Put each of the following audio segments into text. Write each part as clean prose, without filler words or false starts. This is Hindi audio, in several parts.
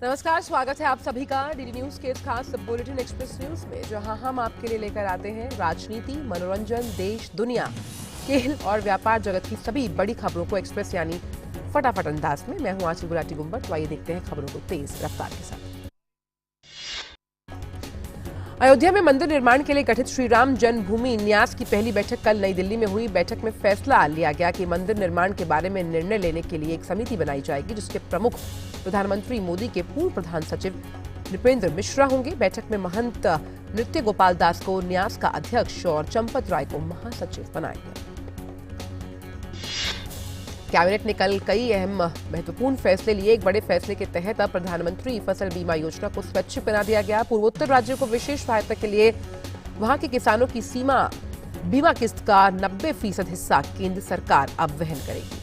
नमस्कार, स्वागत है आप सभी का डीडी न्यूज के इस खास बुलेटिन एक्सप्रेस न्यूज में, जहां हम आपके लिए लेकर आते हैं राजनीति, मनोरंजन, देश, दुनिया, खेल और व्यापार जगत की सभी बड़ी खबरों को एक्सप्रेस यानी फटाफट अंदाज में। मैं हूं आंचल गुलाटी गुंबर। तो आइए देखते हैं खबरों को तेज रफ्तार के साथ। अयोध्या में मंदिर निर्माण के लिए गठित श्री राम जन्मभूमि न्यास की पहली बैठक कल नई दिल्ली में हुई। बैठक में फैसला लिया गया कि मंदिर निर्माण के बारे में निर्णय लेने के लिए एक समिति बनाई जाएगी, जिसके प्रमुख प्रधानमंत्री मोदी के पूर्व प्रधान सचिव नृपेंद्र मिश्रा होंगे। बैठक में महंत नृत्य गोपाल दास को न्यास का अध्यक्ष और चंपत राय को महासचिव बनाया गया। कैबिनेट ने कल कई अहम महत्वपूर्ण फैसले लिए। एक बड़े फैसले के तहत अब प्रधानमंत्री फसल बीमा योजना को स्वैच्छिक बना दिया गया। पूर्वोत्तर राज्यों को विशेष सहायता के लिए वहां के किसानों की बीमा किस्त का 90% हिस्सा केंद्र सरकार अब वहन करेगी।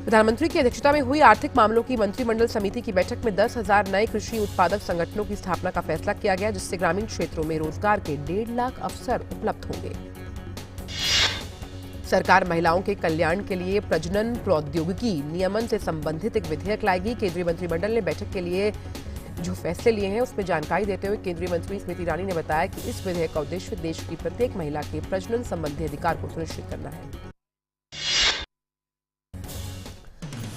प्रधानमंत्री की अध्यक्षता में हुई आर्थिक मामलों की मंत्रिमंडल समिति की बैठक में 10,000 नए कृषि उत्पादक संगठनों की स्थापना का फैसला किया गया, जिससे ग्रामीण क्षेत्रों में रोजगार के 1.5 लाख अवसर उपलब्ध होंगे। सरकार महिलाओं के कल्याण के लिए प्रजनन प्रौद्योगिकी नियमन से संबंधित एक विधेयक लाएगी। केंद्रीय मंत्रिमंडल ने बैठक के लिए जो फैसले लिए हैं उसमें जानकारी देते हुए केंद्रीय मंत्री स्मृति ईरानी ने बताया कि इस विधेयक का उद्देश्य देश की प्रत्येक महिला के प्रजनन संबंधी अधिकार को सुनिश्चित करना है।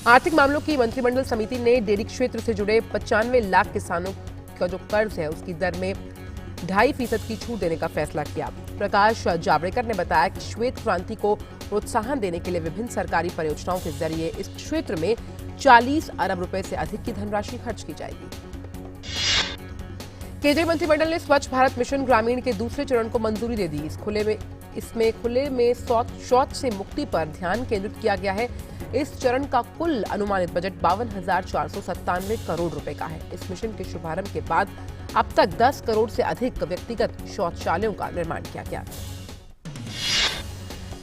आर्थिक मामलों की मंत्रिमंडल समिति ने डेयरी क्षेत्र से जुड़े 95 लाख किसानों का जो कर्ज है उसकी दर में 2.5% की छूट देने का फैसला किया। प्रकाश जावड़ेकर ने बताया कि श्वेत क्रांति को प्रोत्साहन देने के लिए विभिन्न सरकारी परियोजनाओं के जरिए इस क्षेत्र में 40 अरब रुपए से अधिक की धनराशि खर्च की जाएगी। केंद्रीय मंत्रिमंडल ने स्वच्छ भारत मिशन ग्रामीण के दूसरे चरण को मंजूरी दे दी। इसमें खुले में शौच से मुक्ति पर ध्यान केंद्रित किया गया है। इस चरण का कुल अनुमानित बजट 52,497 करोड़ रुपए का है। इस मिशन के शुभारंभ के बाद अब तक 10 करोड़ से अधिक व्यक्तिगत शौचालयों का निर्माण किया गया।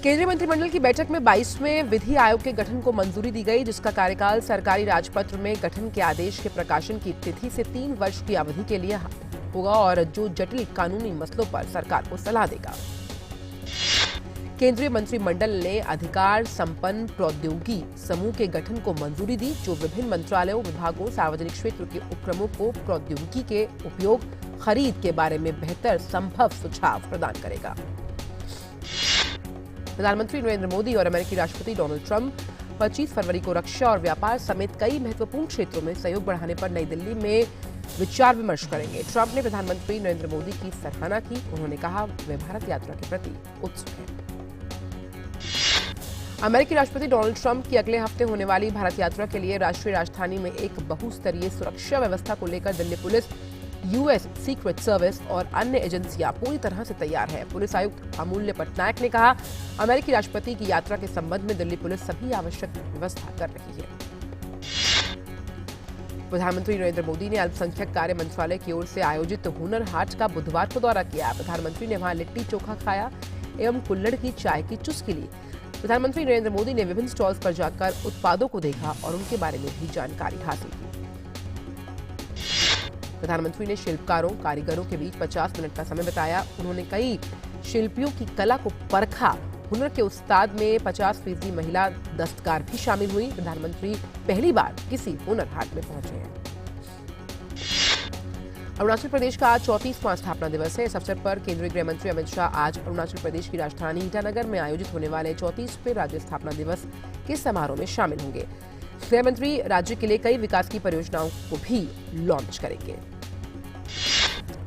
केंद्रीय मंत्रिमंडल की बैठक में 22वें विधि आयोग के गठन को मंजूरी दी गई, जिसका कार्यकाल सरकारी राजपत्र में गठन के आदेश के प्रकाशन की तिथि से 3 वर्ष की अवधि के लिए होगा और जो जटिल कानूनी मसलों पर सरकार को सलाह देगा। केंद्रीय मंत्रिमंडल ने अधिकार संपन्न प्रौद्योगिकी समूह के गठन को मंजूरी दी, जो विभिन्न मंत्रालयों, विभागों, सार्वजनिक क्षेत्र के उपक्रमों को प्रौद्योगिकी के उपयोग, खरीद के बारे में बेहतर संभव सुझाव प्रदान करेगा। प्रधानमंत्री नरेंद्र मोदी और अमेरिकी राष्ट्रपति डोनाल्ड ट्रंप 25 फरवरी को रक्षा और व्यापार समेत कई महत्वपूर्ण क्षेत्रों में सहयोग बढ़ाने पर नई दिल्ली में विचार विमर्श करेंगे। ट्रंप ने प्रधानमंत्री नरेंद्र मोदी की सराहना की। उन्होंने कहा वे भारत यात्रा के प्रति उत्सुक हैं। अमेरिकी राष्ट्रपति डोनाल्ड ट्रंप की अगले हफ्ते होने वाली भारत यात्रा के लिए राष्ट्रीय राजधानी में एक बहुस्तरीय सुरक्षा व्यवस्था को लेकर Delhi police, US secret service और अन्य एजेंसियां पूरी तरह से तैयार है। पुलिस आयुक्त अमूल्य पटनायक ने कहा, अमेरिकी राष्ट्रपति की यात्रा के संबंध में दिल्ली पुलिस सभी आवश्यक व्यवस्था कर रही है। प्रधानमंत्री नरेंद्र मोदी ने अल्पसंख्यक कार्य मंत्रालय की ओर से आयोजित हुनर हाट का बुधवार को दौरा किया। प्रधानमंत्री ने वहां लिट्टी चोखा खाया एवं कुल्हड़ की चाय की चुस्की ली। प्रधानमंत्री नरेंद्र मोदी ने विभिन्न स्टॉल्स पर जाकर उत्पादों को देखा और उनके बारे में भी जानकारी हासिल की। प्रधानमंत्री ने शिल्पकारों, कारीगरों के बीच 50 मिनट का समय बिताया। उन्होंने कई शिल्पियों की कला को परखा। हुनर के उस्ताद में 50% महिला दस्तकार भी शामिल हुई। प्रधानमंत्री पहली बार किसी हुनर हाट में पहुंचे हैं। अरुणाचल प्रदेश का आज 34वां स्थापना दिवस है। इस अवसर पर केंद्रीय गृह मंत्री अमित शाह आज अरुणाचल प्रदेश की राजधानी ईटानगर में आयोजित होने वाले 34वें राज्य स्थापना दिवस के समारोह में शामिल होंगे। गृह मंत्री राज्य के लिए कई विकास की परियोजनाओं को भी लॉन्च करेंगे।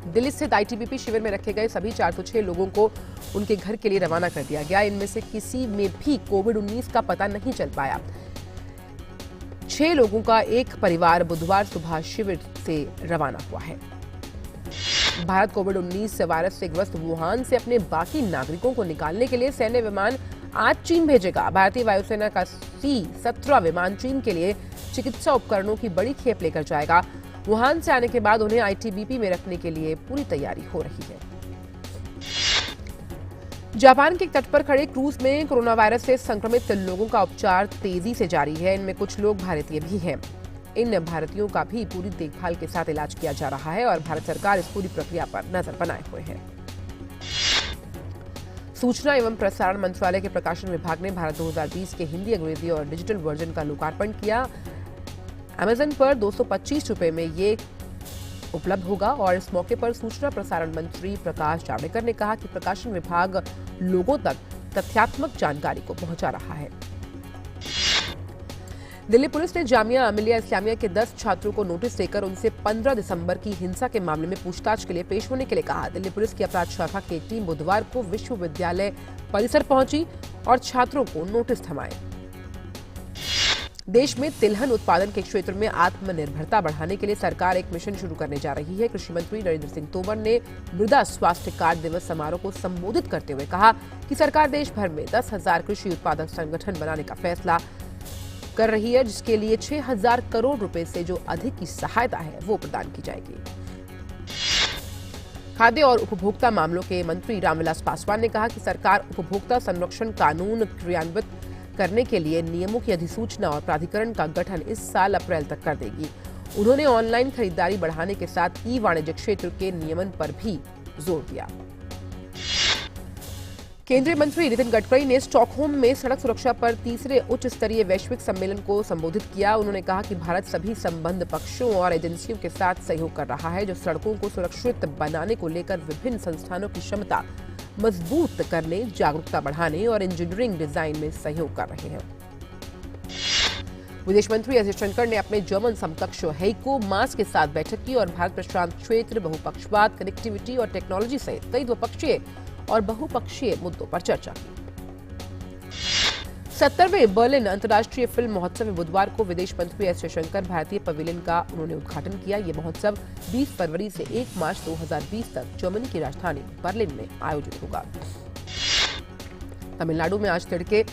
दिल्ली स्थित आईटीबीपी शिविर में रखे गए सभी 406 लोगों को उनके घर के लिए रवाना कर दिया गया। इनमें से किसी में भी कोविड-19 का पता नहीं चल पाया। 6 लोगों का एक परिवार बुधवार सुबह शिविर से रवाना हुआ है। भारत कोविड-19 वायरस से ग्रस्त वुहान से अपने बाकी नागरिकों को निकालने के लिए सैन्य विमान आज चीन भेजेगा। भारतीय वायुसेना का C-17 विमान चीन के लिए चिकित्सा उपकरणों की बड़ी खेप लेकर जाएगा। वुहान से आने के बाद उन्हें आईटीबीपी में रखने के लिए पूरी तैयारी हो रही है। जापान के तट पर खड़े क्रूज में कोरोना वायरस से संक्रमित लोगों का उपचार तेजी से जारी है। इनमें कुछ लोग भारतीय भी हैं। इन भारतीयों का भी पूरी देखभाल के साथ इलाज किया जा रहा है और भारत सरकार इस पूरी प्रक्रिया पर नजर बनाए हुए है। सूचना एवं प्रसारण मंत्रालय के प्रकाशन विभाग ने भारत 2020 के हिंदी, अंग्रेजी और डिजिटल वर्जन का लोकार्पण किया। अमेजन पर 225 रुपए में ये उपलब्ध होगा। और इस मौके पर सूचना प्रसारण मंत्री प्रकाश जावड़ेकर ने कहा कि प्रकाशन विभाग लोगों तक तथ्यात्मक जानकारी को पहुंचा रहा है। दिल्ली पुलिस ने जामिया मिलिया इस्लामिया के 10 छात्रों को नोटिस देकर उनसे 15 दिसंबर की हिंसा के मामले में पूछताछ के लिए पेश होने के लिए कहा। दिल्ली पुलिस की अपराध शाखा की एक टीम बुधवार को विश्वविद्यालय परिसर पहुंची और छात्रों को नोटिस थमाए। देश में तिलहन उत्पादन के क्षेत्र में आत्मनिर्भरता बढ़ाने के लिए सरकार एक मिशन शुरू करने जा रही है। कृषि मंत्री नरेंद्र सिंह तोमर ने मृदा स्वास्थ्य कार्ड दिवस समारोह को संबोधित करते हुए कहा कि सरकार देश भर में 10,000 कृषि उत्पादक संगठन बनाने का फैसला कर रही है, जिसके लिए 6,000 करोड़ रुपए से जो अधिक की सहायता है वो प्रदान की जाएगी। खाद्य और उपभोक्ता मामलों के मंत्री रामविलास पासवान ने कहा कि सरकार उपभोक्ता संरक्षण कानून क्रियान्वित करने के लिए नियमों की अधिसूचना और प्राधिकरण का गठन इस साल अप्रैल तक कर देगी। उन्होंने ऑनलाइन खरीदारी बढ़ाने के साथ ई वाणिज्य क्षेत्र के नियमन पर भी जोर दिया। केंद्रीय मंत्री नितिन गडकरी ने स्टॉकहोम में सड़क सुरक्षा पर तीसरे उच्च स्तरीय वैश्विक सम्मेलन को संबोधित किया। उन्होंने कहा कि भारत सभी संबद्ध पक्षों और एजेंसियों के साथ सहयोग कर रहा है, जो सड़कों को सुरक्षित बनाने को लेकर विभिन्न संस्थानों की क्षमता मजबूत करने, जागरूकता बढ़ाने और इंजीनियरिंग डिजाइन में सहयोग कर रहे हैं। विदेश मंत्री एस जयशंकर ने अपने जर्मन समकक्ष हेइको मास के साथ बैठक की और भारत प्रशांत क्षेत्र, बहुपक्षवाद, कनेक्टिविटी और टेक्नोलॉजी सहित कई द्विपक्षीय और बहुपक्षीय मुद्दों पर चर्चा की। 70वें बर्लिन अंतर्राष्ट्रीय फिल्म महोत्सव में बुधवार को विदेश मंत्री एस जयशंकर भारतीय पवेलियन का उन्होंने उद्घाटन किया। ये महोत्सव 20 फरवरी से 1 मार्च 2020 तक जर्मनी की राजधानी बर्लिन में आयोजित होगा। तमिलनाडु में आज तड़के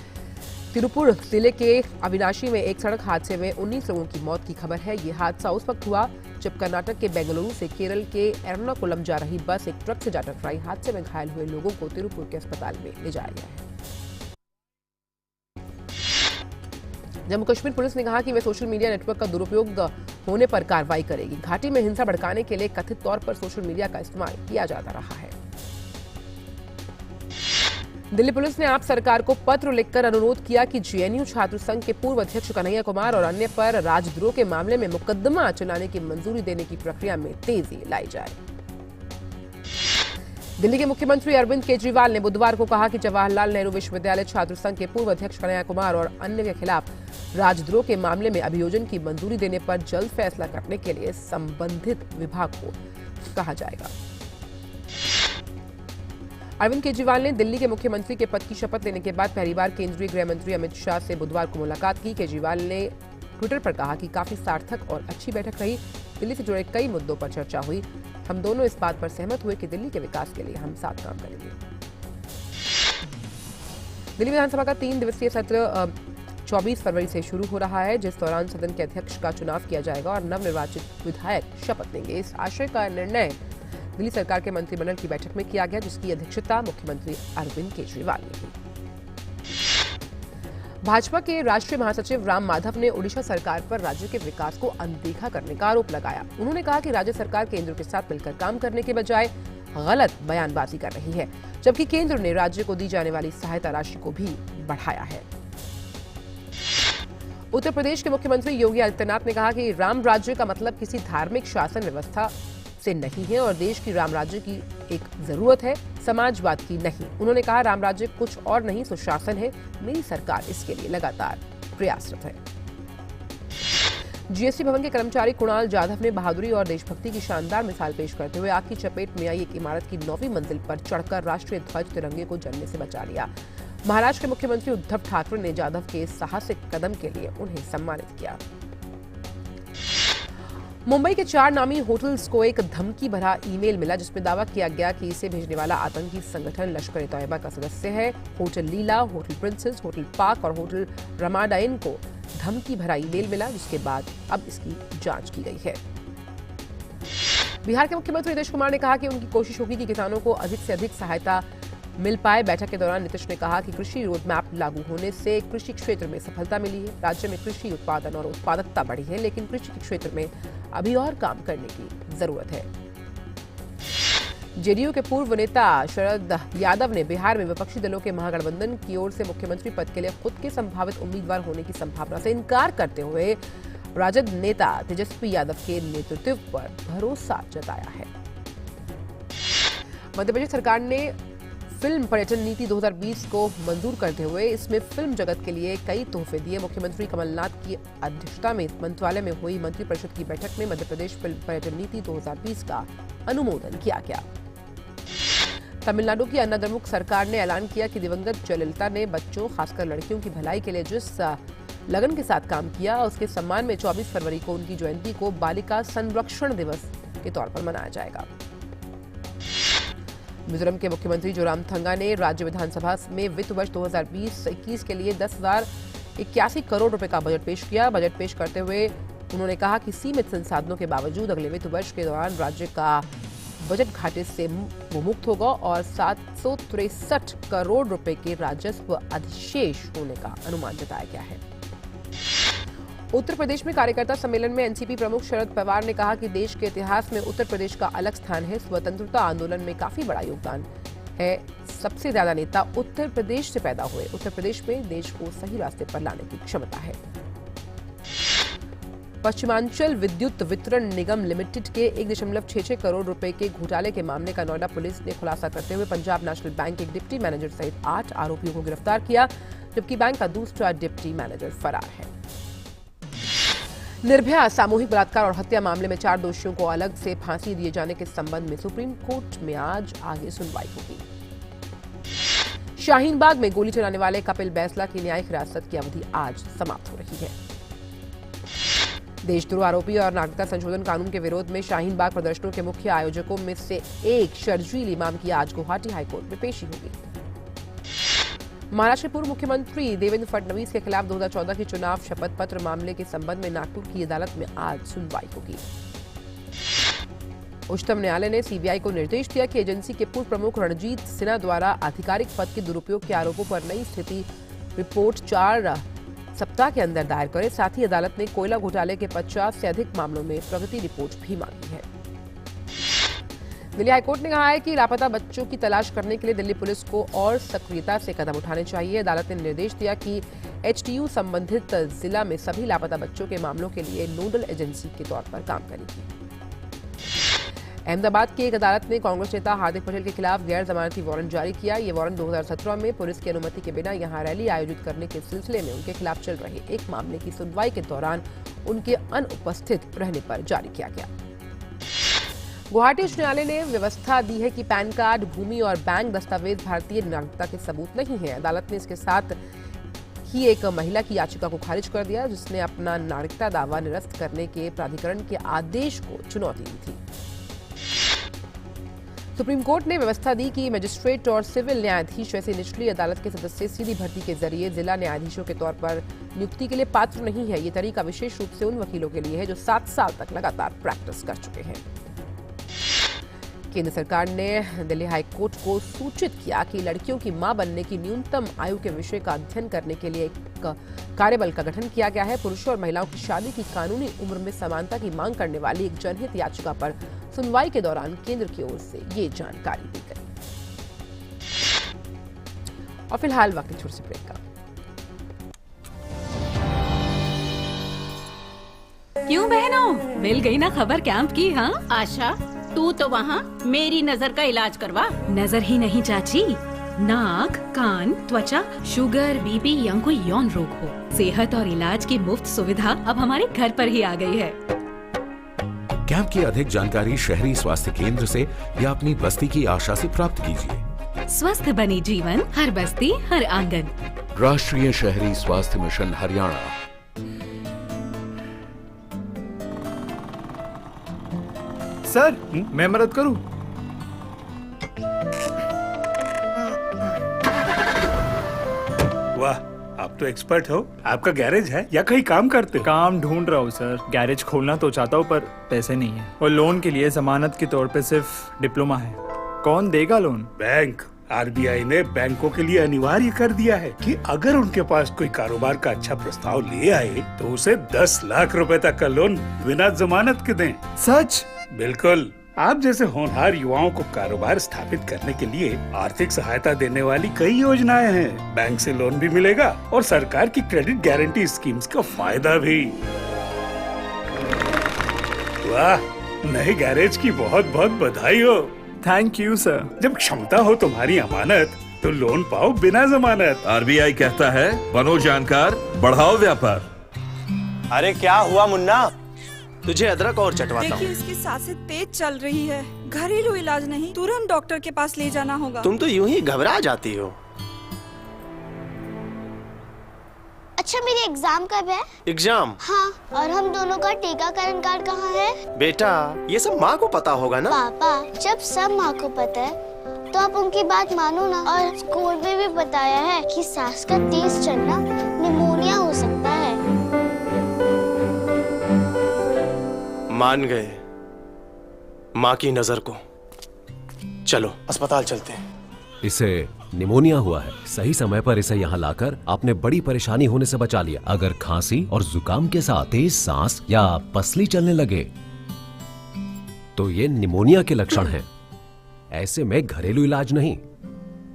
तिरुपुर जिले के अविनाशी में एक सड़क हादसे में 19 लोगों की मौत की खबर है। ये हादसा उस वक्त हुआ जब कर्नाटक के बेंगलुरु से केरल के एर्नाकुलम जा रही बस एक ट्रक से जा टकराई। हादसे में घायल हुए लोगों को तिरुपुर के अस्पताल में ले जाया गया है। जम्मू कश्मीर पुलिस ने कहा कि वे सोशल मीडिया नेटवर्क का दुरुपयोग होने पर कार्रवाई करेगी। घाटी में हिंसा भड़काने के लिए कथित तौर पर सोशल मीडिया का इस्तेमाल किया जाता रहा है। दिल्ली पुलिस ने आप सरकार को पत्र लिखकर अनुरोध किया कि जेएनयू छात्र संघ के पूर्व अध्यक्ष कन्हैया कुमार और अन्य पर राजद्रोह के मामले में मुकदमा चलाने की मंजूरी देने की प्रक्रिया में तेजी लाई जाए। दिल्ली के मुख्यमंत्री अरविंद केजरीवाल ने बुधवार को कहा कि जवाहरलाल नेहरू विश्वविद्यालय छात्र संघ के पूर्व अध्यक्ष कन्हैया कुमार और अन्य के खिलाफ राजद्रोह के मामले में अभियोजन की मंजूरी देने पर जल्द फैसला करने के लिए संबंधित विभाग को कहा जाएगा। अरविंद केजरीवाल ने दिल्ली के मुख्यमंत्री के पद की शपथ लेने के बाद पहली बार केंद्रीय गृह मंत्री अमित शाह से बुधवार को मुलाकात की। केजरीवाल ने ट्विटर पर कहा कि काफी सार्थक और अच्छी बैठक रही। दिल्ली से जुड़े कई मुद्दों पर चर्चा हुई। हम दोनों इस बात पर सहमत हुए कि दिल्ली के विकास के लिए हम साथ काम करेंगे। दिल्ली विधानसभा का 3 दिवसीय सत्र 24 फरवरी से शुरू हो रहा है, जिस दौरान सदन के अध्यक्ष का चुनाव किया जाएगा और नवनिर्वाचित विधायक शपथ लेंगे। इस आशय का निर्णय दिल्ली सरकार के मंत्रिमंडल की बैठक में किया गया, जिसकी अध्यक्षता मुख्यमंत्री अरविंद केजरीवाल ने की। भाजपा के राष्ट्रीय महासचिव राम माधव ने ओडिशा सरकार पर राज्य के विकास को अनदेखा करने का आरोप लगाया। उन्होंने कहा कि राज्य सरकार केंद्र के साथ मिलकर काम करने के बजाय गलत बयानबाजी कर रही है, जबकि केंद्र ने राज्य को दी जाने वाली सहायता राशि को भी बढ़ाया है। उत्तर प्रदेश के मुख्यमंत्री योगी आदित्यनाथ ने कहा कि राम राज्य का मतलब किसी धार्मिक शासन व्यवस्था से नहीं है और देश की राम राज्य की एक जरूरत है, समाजवाद की नहीं। उन्होंने कहा, राम राज्य कुछ और नहीं सुशासन है। मेरी सरकार इसके लिए लगातार प्रयासरत है। जीएसटी भवन के कर्मचारी कुणाल जाधव ने बहादुरी और देशभक्ति की शानदार मिसाल पेश करते हुए आग की चपेट में आई एक इमारत की 9वीं मंजिल पर चढ़कर राष्ट्रीय ध्वज तिरंगे को जलने से बचा लिया। महाराष्ट्र के मुख्यमंत्री उद्धव ठाकरे ने जाधव के इस साहसिक कदम के लिए उन्हें सम्मानित किया। मुंबई के 4 नामी होटल्स को एक धमकी भरा ईमेल मिला, जिसमें दावा किया गया कि इसे भेजने वाला आतंकी संगठन लश्कर-ए-तौयबा का सदस्य है। होटल लीला, होटल प्रिंसेस, होटल पार्क और होटल रमाडाइन को धमकी भरा ईमेल मिला, जिसके बाद अब इसकी जांच की गई है। बिहार के मुख्यमंत्री नीतीश कुमार ने कहा कि उनकी कोशिश होगी कि किसानों को अधिक से अधिक सहायता मिल पाए। बैठक के दौरान नीतीश ने कहा कि कृषि रोड मैप लागू होने से कृषि क्षेत्र में सफलता मिली है। राज्य में कृषि उत्पादन और उत्पादकता बढ़ी है, लेकिन कृषि के क्षेत्र में अभी और काम करने की जरूरत है। जेडीयू के पूर्व नेता शरद यादव ने बिहार में विपक्षी दलों के महागठबंधन की ओर से मुख्यमंत्री पद के लिए खुद के संभावित उम्मीदवार होने की संभावना से इनकार करते हुए राजद नेता तेजस्वी यादव के नेतृत्व पर भरोसा जताया है। मध्य प्रदेश सरकार ने फिल्म पर्यटन नीति 2020 को मंजूर करते हुए इसमें फिल्म जगत के लिए कई तोहफे दिए। मुख्यमंत्री कमलनाथ की अध्यक्षता में मंत्रालय में हुई मंत्रिपरिषद की बैठक में मध्य प्रदेश फिल्म पर्यटन नीति 2020 का अनुमोदन किया गया। तमिलनाडु की अन्नाद्रमुक सरकार ने ऐलान किया कि दिवंगत जयललिता ने बच्चों, खासकर लड़कियों की भलाई के लिए जिस लगन के साथ काम किया, उसके सम्मान में 24 फरवरी को उनकी जयंती को बालिका संरक्षण दिवस के तौर पर मनाया जाएगा। मिजोरम के मुख्यमंत्री जोरामथंगा ने राज्य विधानसभा में वित्त वर्ष 2020-21 के लिए 10,081 करोड़ रुपए का बजट पेश किया। बजट पेश करते हुए उन्होंने कहा कि सीमित संसाधनों के बावजूद अगले वित्त वर्ष के दौरान राज्य का बजट घाटे से मुक्त होगा और 763 करोड़ रुपए के राजस्व अधिशेष होने का अनुमान जताया गया है। उत्तर प्रदेश में कार्यकर्ता सम्मेलन में एनसीपी प्रमुख शरद पवार ने कहा कि देश के इतिहास में उत्तर प्रदेश का अलग स्थान है। स्वतंत्रता आंदोलन में काफी बड़ा योगदान है। सबसे ज्यादा नेता उत्तर प्रदेश से पैदा हुए। उत्तर प्रदेश में देश को सही रास्ते पर लाने की क्षमता है। पश्चिमांचल विद्युत वितरण निगम लिमिटेड के 1.66 करोड़ रुपए के घोटाले के मामले का नोएडा पुलिस ने खुलासा करते हुए पंजाब नेशनल बैंक के डिप्टी मैनेजर सहित 8 आरोपियों को गिरफ्तार किया, जबकि बैंक का दूसरा डिप्टी मैनेजर फरार है। निर्भया सामूहिक बलात्कार और हत्या मामले में 4 दोषियों को अलग से फांसी दिए जाने के संबंध में सुप्रीम कोर्ट में आज आगे सुनवाई होगी। शाहीन बाग में गोली चलाने वाले कपिल बैसला की न्यायिक हिरासत की अवधि आज समाप्त हो रही है। देशद्रोह आरोपी और नागरिकता संशोधन कानून के विरोध में शाहीन बाग प्रदर्शनों के मुख्य आयोजकों में से एक शर्जील इमाम की आज गुवाहाटी हाईकोर्ट में पेशी होगी। महाराष्ट्र के पूर्व मुख्यमंत्री देवेंद्र फडणवीस के खिलाफ 2014 के चुनाव शपथ पत्र मामले के संबंध में नागपुर की अदालत में आज सुनवाई होगी। उच्चतम न्यायालय ने सीबीआई को निर्देश दिया कि एजेंसी के पूर्व प्रमुख रणजीत सिन्हा द्वारा आधिकारिक पद के दुरुपयोग के आरोपों पर नई स्थिति रिपोर्ट 4 सप्ताह के अंदर दायर करे। साथ ही अदालत ने कोयला घोटाले के 50 से अधिक मामलों में प्रगति रिपोर्ट भी मांगी है। दिल्ली हाईकोर्ट ने कहा है कि लापता बच्चों की तलाश करने के लिए दिल्ली पुलिस को और सक्रियता से कदम उठाने चाहिए। अदालत ने निर्देश दिया कि एचटीयू संबंधित जिला में सभी लापता बच्चों के मामलों के लिए नोडल एजेंसी के तौर पर काम करेगी। अहमदाबाद की एक अदालत ने कांग्रेस नेता हार्दिक पटेल के खिलाफ गैर जमानती वारंट जारी किया। ये वारंट 2017 में पुलिस की अनुमति के बिना यहां रैली आयोजित करने के सिलसिले में उनके खिलाफ चल रहे एक मामले की सुनवाई के दौरान उनके अनुपस्थित रहने पर जारी किया गया। गुवाहाटी उच्च न्यायालय ने व्यवस्था दी है कि पैन कार्ड, भूमि और बैंक दस्तावेज भारतीय नागरिकता के सबूत नहीं है। अदालत ने इसके साथ ही एक महिला की याचिका को खारिज कर दिया, जिसने अपना नागरिकता दावा निरस्त करने के प्राधिकरण के आदेश को चुनौती दी थी। सुप्रीम कोर्ट ने व्यवस्था दी कि मजिस्ट्रेट और सिविल न्यायाधीश जैसी निचली अदालत के सदस्य सीधी भर्ती के जरिए जिला न्यायाधीशों के तौर पर नियुक्ति के लिए पात्र नहीं है। ये तरीका विशेष रूप से उन वकीलों के लिए है जो 7 साल तक लगातार प्रैक्टिस कर चुके हैं। केंद्र सरकार ने दिल्ली हाईकोर्ट को सूचित किया कि लड़कियों की मां बनने की न्यूनतम आयु के विषय का अध्ययन करने के लिए एक कार्यबल का गठन किया गया है। पुरुषों और महिलाओं की शादी की कानूनी उम्र में समानता की मांग करने वाली एक जनहित याचिका पर सुनवाई के दौरान केंद्र की ओर से ये जानकारी दी गई। और फिलहाल वक्त छोटे से ब्रेक का। क्यों बहनों, मिल गई ना खबर कैंप की? हाँ आशा, तू तो वहाँ मेरी नजर का इलाज करवा। नजर ही नहीं चाची, नाक, कान, त्वचा, शुगर, बीपी या कोई यौन रोग हो, सेहत और इलाज की मुफ्त सुविधा अब हमारे घर पर ही आ गई है। कैंप की अधिक जानकारी शहरी स्वास्थ्य केंद्र से या अपनी बस्ती की आशा से प्राप्त कीजिए। स्वस्थ बनी जीवन, हर बस्ती हर आंगन। राष्ट्रीय शहरी स्वास्थ्य मिशन हरियाणा। सर, मैं मदद करूं? वाह, आप तो एक्सपर्ट हो। आपका गैरेज है या कहीं काम करते हो? काम ढूंढ रहा हूँ सर। गैरेज खोलना तो चाहता हूँ पर पैसे नहीं है, और लोन के लिए जमानत के तौर पे सिर्फ डिप्लोमा है। कौन देगा लोन? बैंक। आरबीआई ने बैंकों के लिए अनिवार्य कर दिया है कि अगर उनके पास कोई कारोबार का अच्छा प्रस्ताव ले आए तो उसे 10 लाख रुपए तक का लोन बिना जमानत के दें। सच? बिल्कुल। आप जैसे होनहार युवाओं को कारोबार स्थापित करने के लिए आर्थिक सहायता देने वाली कई योजनाएं हैं। बैंक से लोन भी मिलेगा और सरकार की क्रेडिट गारंटी स्कीम्स का फायदा भी। वाह, नए गैरेज की बहुत बहुत बधाई हो। Thank you sir. जब क्षमता हो तुम्हारी अमानत तो लोन पाओ बिना जमानत। आरबीआई कहता है बनो जानकार, बढ़ाओ व्यापार। अरे क्या हुआ मुन्ना, तुझे अदरक और चटवाता देखिए हूँ। इसकी सांसें तेज चल रही है, घरेलू इलाज नहीं, तुरंत डॉक्टर के पास ले जाना होगा। तुम तो यूं ही घबरा जाती हो। अच्छा मेरी एग्जाम कब है? एग्जाम? हाँ, और हम दोनों का टीकाकरण कार्ड कहाँ है? बेटा ये सब माँ को पता होगा ना। पापा जब सब माँ को पता है तो आप उनकी बात मानो ना। और स्कूल में भी बताया है कि सांस का तेज चलना निमोनिया हो सकता है। मान गए माँ की नजर को। चलो अस्पताल चलते हैं। इसे निमोनिया हुआ है। सही समय पर इसे यहाँ लाकर आपने बड़ी परेशानी होने से बचा लिया। अगर खांसी और जुकाम के साथ तेज सांस या पसली चलने लगे तो ये निमोनिया के लक्षण हैं। ऐसे में घरेलू इलाज नहीं,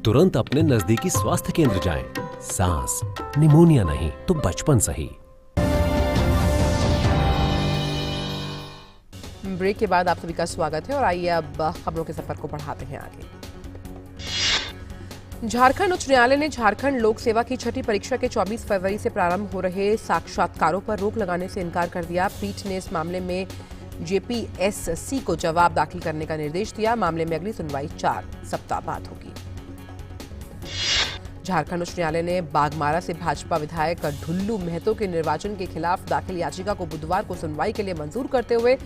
तुरंत अपने नजदीकी स्वास्थ्य केंद्र जाएं। सांस निमोनिया नहीं तो बचपन सही। ब्रेक के बाद आप सभी का स्वागत है और आइए अब खबरों के सफर को बढ़ाते हैं आगे। झारखंड उच्च न्यायालय ने झारखंड लोक सेवा की छठी परीक्षा के 24 फरवरी से प्रारंभ हो रहे साक्षात्कारों पर रोक लगाने से इनकार कर दिया। पीठ ने इस मामले में जेपीएससी को जवाब दाखिल करने का निर्देश दिया। मामले में अगली सुनवाई 4 सप्ताह बाद होगी। झारखंड उच्च न्यायालय ने बागमारा से भाजपा विधायक ढुल्लू महतो के निर्वाचन के खिलाफ दाखिल याचिका को बुधवार को सुनवाई के लिए मंजूर करते हुए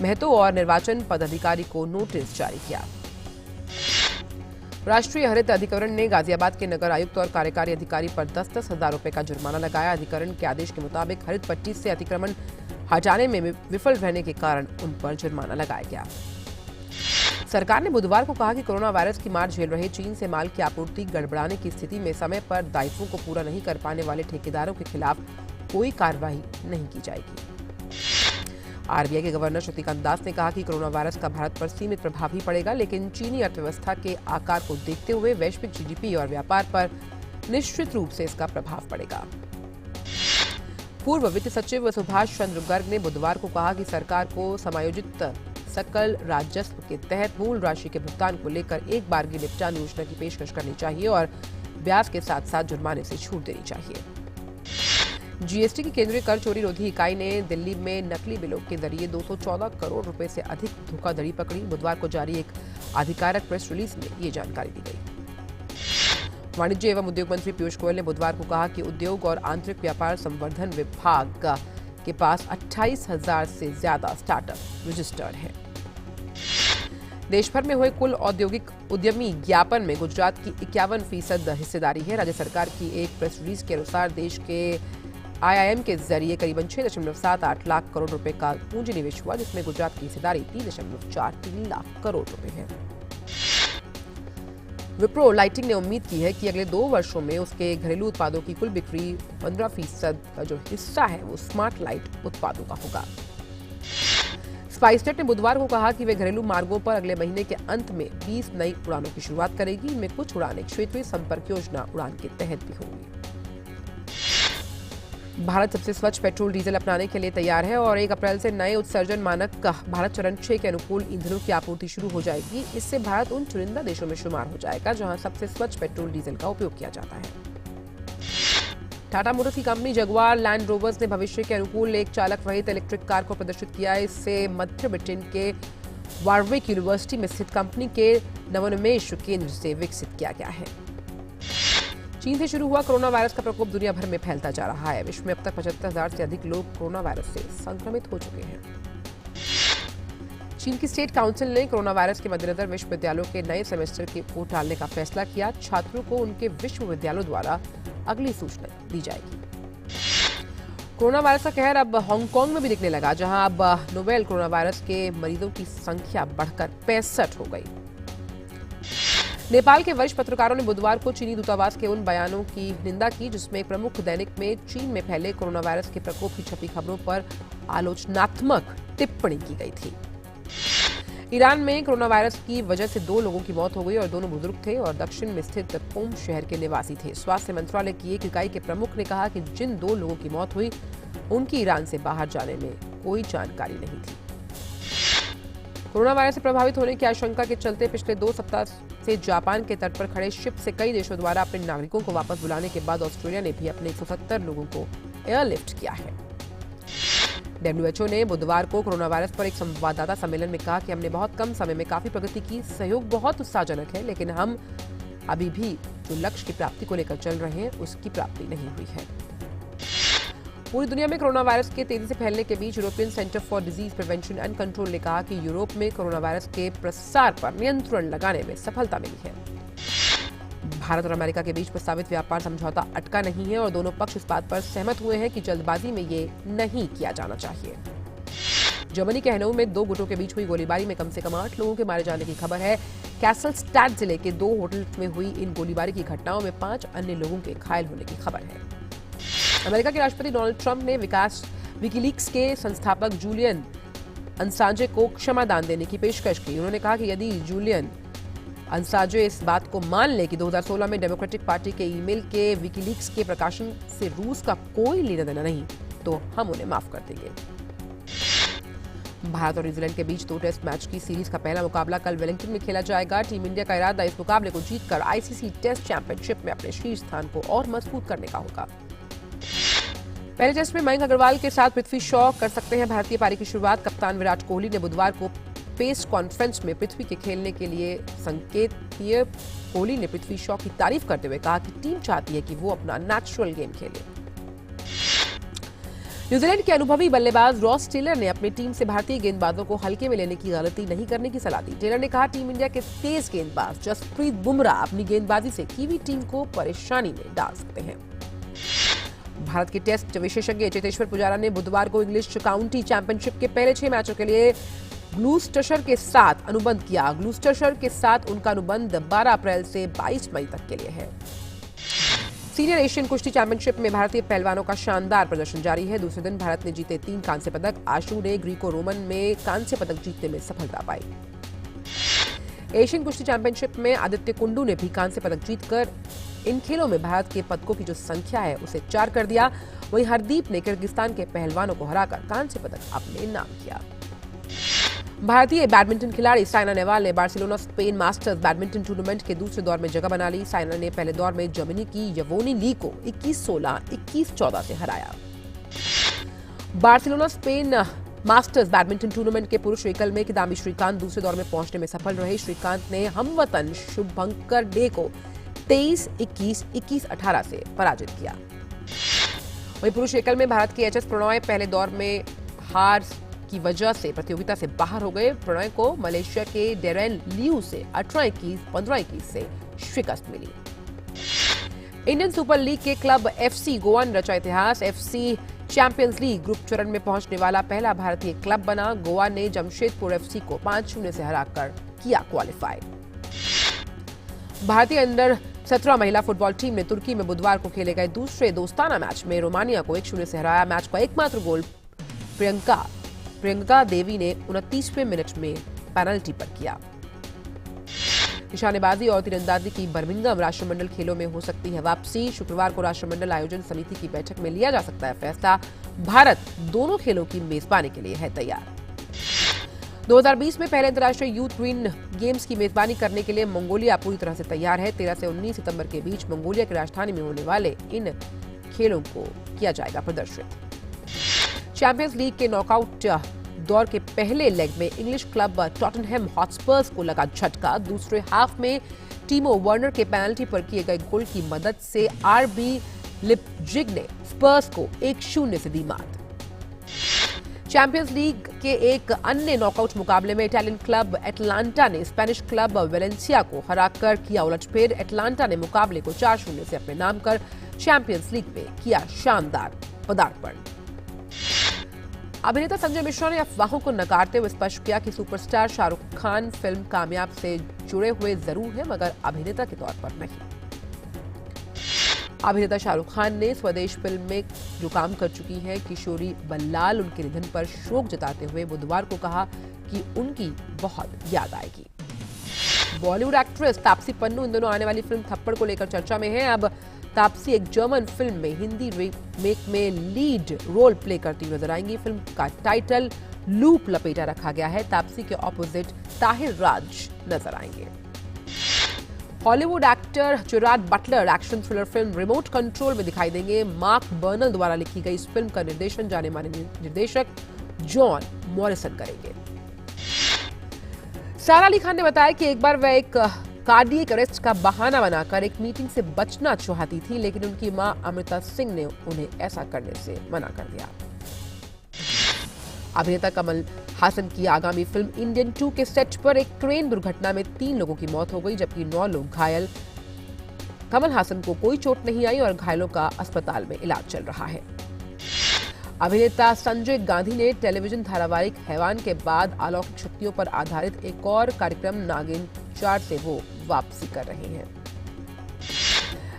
महतो और निर्वाचन पदाधिकारी को नोटिस जारी किया। राष्ट्रीय हरित अधिकरण ने गाजियाबाद के नगर आयुक्त और कार्यकारी अधिकारी पर 10-10 हजार रुपए का जुर्माना लगाया। अधिकरण के आदेश के मुताबिक हरित पट्टी से अतिक्रमण हटाने में विफल रहने के कारण उन पर जुर्माना लगाया गया। सरकार ने बुधवार को कहा कि कोरोना वायरस की मार झेल रहे चीन से माल की आपूर्ति गड़बड़ाने की स्थिति में समय पर दायित्वों को पूरा नहीं कर पाने वाले ठेकेदारों के खिलाफ कोई कार्रवाई नहीं की जाएगी। आरबीआई के गवर्नर शक्तिकांत दास ने कहा कि कोरोना वायरस का भारत पर सीमित प्रभाव ही पड़ेगा, लेकिन चीनी अर्थव्यवस्था के आकार को देखते हुए वैश्विक जीडीपी और व्यापार पर निश्चित रूप से इसका प्रभाव पड़ेगा। पूर्व वित्त सचिव सुभाष चंद्र गर्ग ने बुधवार को कहा कि सरकार को समायोजित सकल राजस्व के तहत मूल राशि के भुगतान को लेकर एक बारगी निपटान योजना की पेशकश करनी चाहिए और ब्याज के साथ साथ जुर्माने से छूट देनी चाहिए। जीएसटी की केंद्रीय कर चोरी रोधी इकाई ने दिल्ली में नकली बिलों के जरिए 214 करोड़ रुपए से अधिक धोखाधड़ी पकड़ी। बुधवार को जारी एक आधिकारिक प्रेस रिलीज में ये जानकारी दी गई। वाणिज्य एवं उद्योग मंत्री पीयूष गोयल ने बुधवार को कहा कि उद्योग और आंतरिक व्यापार संवर्धन विभाग के पास 28,000 से ज्यादा स्टार्टअप रजिस्टर्ड हैं। देश भर में हुए कुल औद्योगिक उद्यमी ज्ञापन में गुजरात की 51% हिस्सेदारी है। राज्य सरकार की एक प्रेस रिलीज के अनुसार देश के आईआईएम के जरिए करीबन 6.78 लाख करोड़ रुपए का पूंजी निवेश हुआ, जिसमें गुजरात की हिस्सेदारी 3.43 लाख करोड़ रुपए है। विप्रो लाइटिंग ने उम्मीद की है कि अगले 2 वर्षों में उसके घरेलू उत्पादों की कुल बिक्री 15% का जो हिस्सा है वो स्मार्ट लाइट उत्पादों का होगा। स्पाइसजेट ने बुधवार को कहा कि वे घरेलू मार्गों पर अगले महीने के अंत में 20 नई उड़ानों की शुरुआत करेगी। इनमें कुछ उड़ानें क्षेत्रीय संपर्क योजना उड़ान के तहत भी होंगी। भारत सबसे स्वच्छ पेट्रोल डीजल अपनाने के लिए तैयार है और 1 अप्रैल से नए उत्सर्जन मानक भारत चरण 6 के अनुकूल ईंधनों की आपूर्ति शुरू हो जाएगी। इससे भारत उन चुनिंदा देशों में शुमार हो जाएगा जहां सबसे स्वच्छ पेट्रोल डीजल का उपयोग किया जाता है। टाटा मोटर्स की कंपनी जगुआर लैंड रोवर्स ने भविष्य के अनुकूल एक चालक रहित इलेक्ट्रिक कार को प्रदर्शित किया। इससे मध्य ब्रिटेन के वारविक यूनिवर्सिटी में स्थित कंपनी के नवोन्मेष केंद्र से विकसित किया गया है। चीन से शुरू हुआ कोरोना वायरस का प्रकोप दुनिया भर में फैलता जा रहा है। विश्व में अब तक 75,000 से अधिक लोग कोरोना वायरस से संक्रमित हो चुके हैं। चीन की स्टेट काउंसिल ने कोरोना वायरस के मद्देनजर विश्वविद्यालयों के नए सेमेस्टर को टालने का फैसला किया। छात्रों को उनके विश्वविद्यालयों द्वारा अगली सूचना दी जाएगी। कोरोना वायरस का कहर अब हांगकांग में भी दिखने लगा, जहां अब नोवेल कोरोना वायरस के मरीजों की संख्या बढ़कर 65 हो गई। नेपाल के वरिष्ठ पत्रकारों ने बुधवार को चीनी दूतावास के उन बयानों की निंदा की जिसमें एक प्रमुख दैनिक में चीन में फैले कोरोना वायरस के प्रकोप की छपी खबरों पर आलोचनात्मक टिप्पणी की गई थी। ईरान में कोरोना वायरस की वजह से 2 लोगों की मौत हो गई और दोनों बुजुर्ग थे और दक्षिण में स्थित कोम शहर के निवासी थे। स्वास्थ्य मंत्रालय की एक इकाई के प्रमुख ने कहा कि जिन 2 लोगों की मौत हुई उनकी ईरान से बाहर जाने में कोई जानकारी नहीं थी। कोरोना वायरस से प्रभावित होने की आशंका के चलते पिछले 2 सप्ताह से जापान के तट पर खड़े शिप से कई देशों द्वारा अपने नागरिकों को वापस बुलाने के बाद ऑस्ट्रेलिया ने भी अपने 170 लोगों को एयरलिफ्ट किया है। WHO ने बुधवार को कोरोना वायरस पर एक संवाददाता सम्मेलन में कहा कि हमने बहुत कम समय में काफी प्रगति की। सहयोग बहुत उत्साहजनक है, लेकिन हम अभी भी जो लक्ष्य की प्राप्ति को लेकर चल रहे हैं उसकी प्राप्ति नहीं हुई है। पूरी दुनिया में कोरोना वायरस के तेजी से फैलने के बीच European centre for disease prevention and control ने कहा कि यूरोप में कोरोना वायरस के प्रसार पर नियंत्रण लगाने में सफलता मिली है। भारत और अमेरिका के बीच प्रस्तावित व्यापार समझौता अटका नहीं है और दोनों पक्ष इस बात पर सहमत हुए हैं कि जल्दबाजी में ये नहीं किया जाना चाहिए। जर्मनी के हैनोवर में 2 गुटों के बीच हुई गोलीबारी में कम से कम 8 लोगों के मारे जाने की खबर है। कैसलस्टैड जिले के 2 होटल्स में हुई इन गोलीबारी की घटनाओं में 5 अन्य लोगों के घायल होने की खबर है। अमेरिका के राष्ट्रपति डोनाल्ड ट्रंप ने विकीलीक्स के संस्थापक जूलियन अंसाजे को क्षमा दान देने की पेशकश की। उन्होंने कहा कि यदि जूलियन अंसाजे इस बात को मान ले कि 2016 में डेमोक्रेटिक पार्टी के ईमेल के विकीलीक्स के प्रकाशन से रूस का कोई लेना देना नहीं, तो हम उन्हें माफ कर देंगे। भारत और न्यूजीलैंड के बीच 2 टेस्ट मैच की सीरीज का पहला मुकाबला कल वेलिंगटन में खेला जाएगा। टीम इंडिया का इरादा इस मुकाबले को जीतकर आईसीसी टेस्ट चैंपियनशिप में अपने शीर्ष स्थान को और मजबूत करने का होगा। पहले टेस्ट में मयंक अग्रवाल के साथ पृथ्वी शॉ कर सकते हैं भारतीय पारी की शुरुआत। कप्तान विराट कोहली ने बुधवार को प्रेस कॉन्फ्रेंस में पृथ्वी के खेलने के लिए संकेत दिए। कोहली ने पृथ्वी शॉ की तारीफ करते हुए कहा कि टीम चाहती है कि वो अपना नेचुरल गेम खेले। न्यूजीलैंड के अनुभवी बल्लेबाज रॉस टेलर ने अपनी टीम से भारतीय गेंदबाजों को हल्के में लेने की गलती नहीं करने की सलाह दी। टेलर ने कहा टीम इंडिया के तेज गेंदबाज जसप्रीत बुमराह अपनी गेंदबाजी से कीवी टीम को परेशानी में डाल सकते हैं। भारत के टेस्ट विशेषज्ञ चेतेश्वर पुजारा ने बुधवार को इंग्लिश काउंटी चैंपियनशिप के पहले 6 मैचों के लिए ग्लूस्टरशायर के साथ अनुबंध किया। ग्लूस्टरशायर के साथ उनका अनुबंध 12 अप्रैल से 22 मई तक के लिए है। सीनियर एशियन कुश्ती चैंपियनशिप में भारतीय पहलवानों का शानदार प्रदर्शन जारी है। दूसरे दिन भारत ने जीते 3 कांस्य पदक। आशु ने ग्रीको रोमन में कांस्य पदक जीतने में सफलता पाई। एशियन कुश्ती चैंपियनशिप में आदित्य कुंडू ने भी कांस्य पदक जीतकर इन खेलों में भारत के पदकों की जो संख्या है उसे 4 कर दिया। वहीं हरदीप ने किर्गिस्तान के पहलवानों को हराकर कांस्य पदक अपने नाम किया। भारतीय बैडमिंटन खिलाड़ी साइना नेहवाल ने Barcelona Spain masters badminton tournament के दूसरे दौर में जगह बना ली। साइना ने पहले दौर में जर्मनी की यवोनी ली को 21-16, 21-14 से हराया। Barcelona Spain masters badminton tournament के पुरुष एकल में किदाम्बी श्रीकांत दूसरे दौर में पहुंचने में सफल रहे। श्रीकांत ने हमवतन शुभंकर डे को 23-21, 21-18 से पराजित किया। वहीं पुरुष एकल में भारत के एचएस प्रणॉय पहले दौर में हार की वजह से प्रतियोगिता से बाहर हो गए। प्रणॉय को मलेशिया के डेरेन लियू से 18-21, 15-21 से शिकस्त मिली। इंडियन सुपर लीग के क्लब एफसी गोवा ने रचा इतिहास। एफसी चैंपियंस लीग ग्रुप चरण में पहुंचने वाला पहला भारतीय क्लब बना। गोवा ने जमशेदपुर एफसी को 5-0 से हराकर किया क्वालिफाई। भारतीय अंडर 17 महिला फुटबॉल टीम ने तुर्की में बुधवार को खेले गए दूसरे दोस्ताना मैच में रोमानिया को 1-0 से हराया। मैच का एकमात्र गोल प्रियंका देवी ने 29वें मिनट में पेनल्टी पर किया। निशानेबाजी और तीरंदाजी की बर्मिंघम राष्ट्रमंडल खेलों में हो सकती है वापसी। शुक्रवार को राष्ट्रमंडल आयोजन समिति की बैठक में लिया जा सकता है फैसला। भारत दोनों खेलों की मेजबानी के लिए है तैयार। 2020 में पहले अंतर्राष्ट्रीय यूथ ग्रीन गेम्स की मेजबानी करने के लिए मंगोलिया पूरी तरह से तैयार है। 13 से 19 सितंबर के बीच मंगोलिया की राजधानी में होने वाले इन खेलों को किया जाएगा प्रदर्शित। चैंपियंस लीग के नॉकआउट दौर के पहले लेग में इंग्लिश क्लब टॉटनहैम हॉटस्पर्स को लगा झटका। दूसरे हाफ में टीमो वर्नर के पेनल्टी पर किए गए गोल की मदद से आरबी लिपजिग ने स्पर्स को 1-0 से दी मात। चैंपियंस लीग के एक अन्य नॉकआउट मुकाबले में इटालियन क्लब एटलांटा ने स्पेनिश क्लब वेलेंसिया को हराकर किया उलटफेर। एटलांटा ने मुकाबले को 4-0 से अपने नाम कर चैंपियंस लीग में किया शानदार पदार्पण। अभिनेता संजय मिश्रा ने अफवाहों को नकारते हुए स्पष्ट किया कि सुपरस्टार शाहरुख खान फिल्म कामयाब से जुड़े हुए जरूर हैं, मगर अभिनेता के तौर पर नहीं। अभिनेता शाहरुख खान ने स्वदेश फिल्म में जो काम कर चुकी हैं किशोरी बल्लाल, उनके निधन पर शोक जताते हुए बुधवार को कहा कि उनकी बहुत याद आएगी। बॉलीवुड एक्ट्रेस तापसी पन्नू इन दोनों आने वाली फिल्म थप्पड़ को लेकर चर्चा में है। अब तापसी एक जर्मन फिल्म में हिंदी रीमेक में लीड रोल प्ले करती हुई नजर आएंगी। फिल्म का टाइटल लूप लपेटा रखा गया है। तापसी के ऑपोजिट ताहिर राज नजर आएंगे। Hollywood actor Gerard Butler action thriller film remote control में दिखाई देंगे। मार्क बर्नल द्वारा लिखी गई इस फिल्म का निर्देशन जाने माने निर्देशक जॉन मॉरिसन करेंगे। सारा अली खान ने बताया कि एक बार वह एक कार्डियक अरेस्ट का बहाना बनाकर एक मीटिंग से बचना चाहती थी, लेकिन उनकी मां अमृता सिंह ने उन्हें ऐसा करने से मना कर दिया। अभिनेता कमल हासन की आगामी फिल्म इंडियन 2 के सेट पर एक ट्रेन दुर्घटना में 3 लोगों की मौत हो गई, जबकि 9 लोग घायल। कमल हासन को कोई चोट नहीं आई और घायलों का अस्पताल में इलाज चल रहा है। अभिनेता संजय गांधी ने टेलीविजन धारावाहिक हैवान के बाद अलौकिक शक्तियों पर आधारित एक और कार्यक्रम नागिन 4 से वो वापसी कर रहे हैं।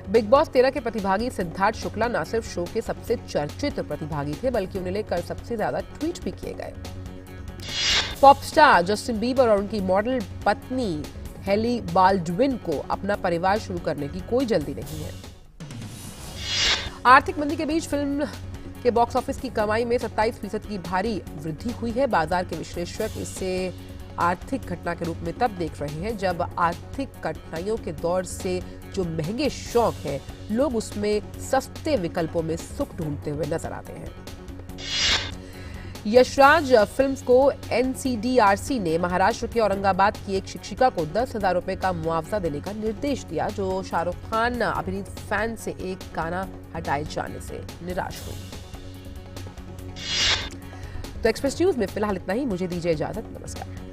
बिग बॉस 13 के प्रतिभागी सिद्धार्थ शुक्ला न सिर्फ शो के सबसे चर्चित प्रतिभागी थे, बल्कि उन्हें लेकर सबसे ज्यादा ट्वीट भी किए गए। पॉप स्टार जस्टिन बीबर और उनकी मॉडल पत्नी हेली बाल्डविन को अपना परिवार शुरू करने की कोई जल्दी नहीं है। आर्थिक मंदी के बीच फिल्म के बॉक्स ऑफिस की कमाई में 27% की भारी वृद्धि हुई है। बाजार के विश्लेषक इसे आर्थिक घटना के रूप में तब देख रहे हैं जब आर्थिक कठिनाइयों के दौर से जो महंगे शौक हैं, लोग उसमें सस्ते विकल्पों में सुख ढूंढते हुए नजर आते हैं। यशराज फिल्म्स को NCDRC ने महाराष्ट्र के औरंगाबाद की एक शिक्षिका को 10,000 रुपए का मुआवजा देने का निर्देश दिया, जो शाहरुख खान अभिनीत फैन से एक गाना हटाए जाने से निराश हुई। तो एक्सप्रेस न्यूज में फिलहाल इतना ही। मुझे दीजिए इजाजत। नमस्कार।